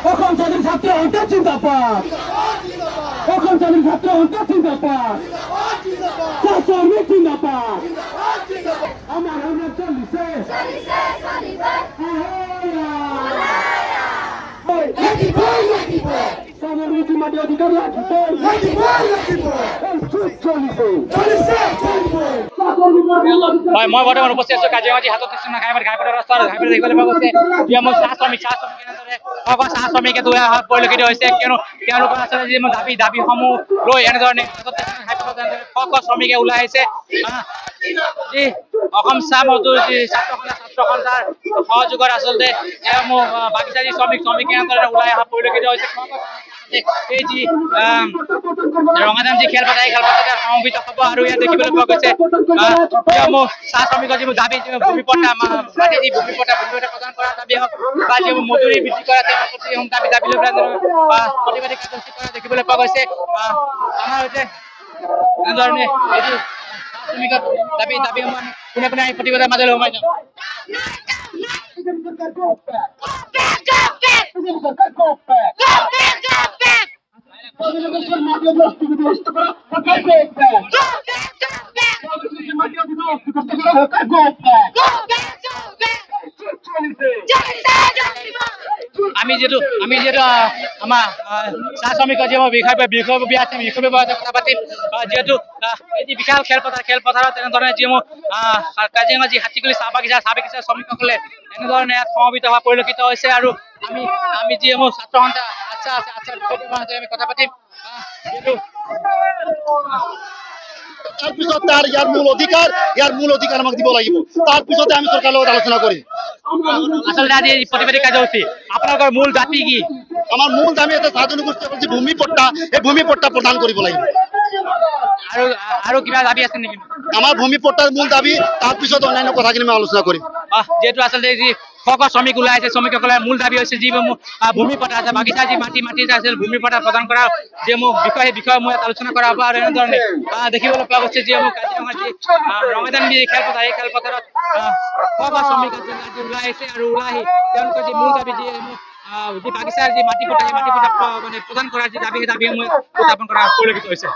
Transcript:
অসম জাতিৰ ছাত্ৰ সন্থাৰ জিন্দাবাদ অসম জাতিৰ ছাত্ৰ সন্থাৰ জিন্দাবাদ শ্ৰমিক জিন্দাবাদ আমাৰ আমাৰ চলিছে সামগ্ৰিক মাটি অধিকাৰ হয় মই বৰ্তমান উপস্থিত আছো কাজিৰঙা হাতত ঘাইপথৰ ৰাস্তাৰ ঘাইপথ দেখিবলৈ পোৱা গৈছে যে মোৰ চাহ শ্ৰমিক চাহ শ্ৰমিকে পৰিলক্ষিত হৈছে কিয়নো তেওঁলোকৰ আচলতে যি দাবীসমূহ লৈ এনেধৰণে শ্ৰমিকে ওলাই আহিছে যি অসম চাহ মজদুৰ যি ছাত্ৰ সন্থাৰ সহযোগত আচলতে বাগিচা যি শ্ৰমিক এনেধৰণে ওলাই অহা পৰিলক্ষিত হৈছে এই যি ৰঙাজান যি খেলপথাৰ এই খেলপথাৰতে সমবেত হ'ব আৰু ইয়াত দেখিবলৈ পোৱা গৈছে চাহ শ্ৰমিকৰ যিবোৰ দাবী ভূমিপট্টা মাটি যি ভূমিপট্টা প্ৰদান কৰা দাবী হওক বা যিবোৰ মজুৰি বৃদ্ধি কৰা তেওঁলোকৰ দাবী লৈ প্ৰতিবাদী কাৰ্যসূচী কৰা দেখিবলৈ পোৱা গৈছে আমাৰ হৈছে এনেধৰণে এই যি শ্ৰমিকৰ দাবীসমূহ কোনে কোনে আমি প্ৰতিবাদৰ মাজলৈ সোমাই যাওঁ আমি যিহেতু আমাৰ চাহ শ্ৰমিকৰ যিবোৰ বিষয়ববীয়া আছে বিষয়ববীয়া কথা পাতিম যিহেতু এই যি বিশাল খেলপথাৰত তেনেধৰণে যিসমূহ কাজিৰঙা যি হাতীগুলি চাহ বাগিচা শ্ৰমিকসকলে এনেধৰণে ইয়াত সমবেত হোৱা পৰিলক্ষিত হৈছে আৰু আমি যিসমূহ ছাত্ৰ সন্থা আচ্ছা আমি কথা পাতিম যিহেতু তাৰপিছত ইয়াৰ মূল অধিকাৰ আমাক দিব লাগিব তাৰপিছতে আমি চৰকাৰৰ লগত আলোচনা কৰিম আচলতে আজি প্ৰতিবাদী কাৰ্যসূচী আপোনালোকৰ মূল দাবী কি আমাৰ মূল দাবী এটা চাহ জনগোষ্ঠীৰ যি ভূমিপট্টা এই ভূমিপট্টা প্ৰদান কৰিব লাগিব আৰু কিবা দাবী আছে নেকি আমাৰ ভূমিপট্টাৰ মূল দাবী তাৰপিছত অন্যান্য কথাখিনি আমি আলোচনা কৰিম যেহেতু আচলতে যি শ্ৰমিক ওলাই আছে শ্ৰমিকসকলৰ মূল দাবী হৈছে যিসমূহ ভূমিপট্টা আছে বাগিচা যি মাটি আছে ভূমিপট্টা প্ৰদান কৰা যিসমূহ বিষয় সেই বিষয়ে মই আলোচনা কৰা হ'ব আৰু এনেধৰণে দেখিবলৈ পোৱা গৈছে যিসমূহ কাজিৰঙাৰ যি ৰঙাজান যি খেলপথাৰ এই খেলপথাৰত শ্ৰমিক ওলাই আহিছে আৰু ওলাই আহি তেওঁলোকৰ যি মূল দাবী যিসমূহ যি বাগিচাৰ যি মাটিপট্টা মানে প্ৰদান কৰাৰ যি দাবী সেই দাবীসমূহ উত্থাপন কৰা পৰিলক্ষিত হৈছে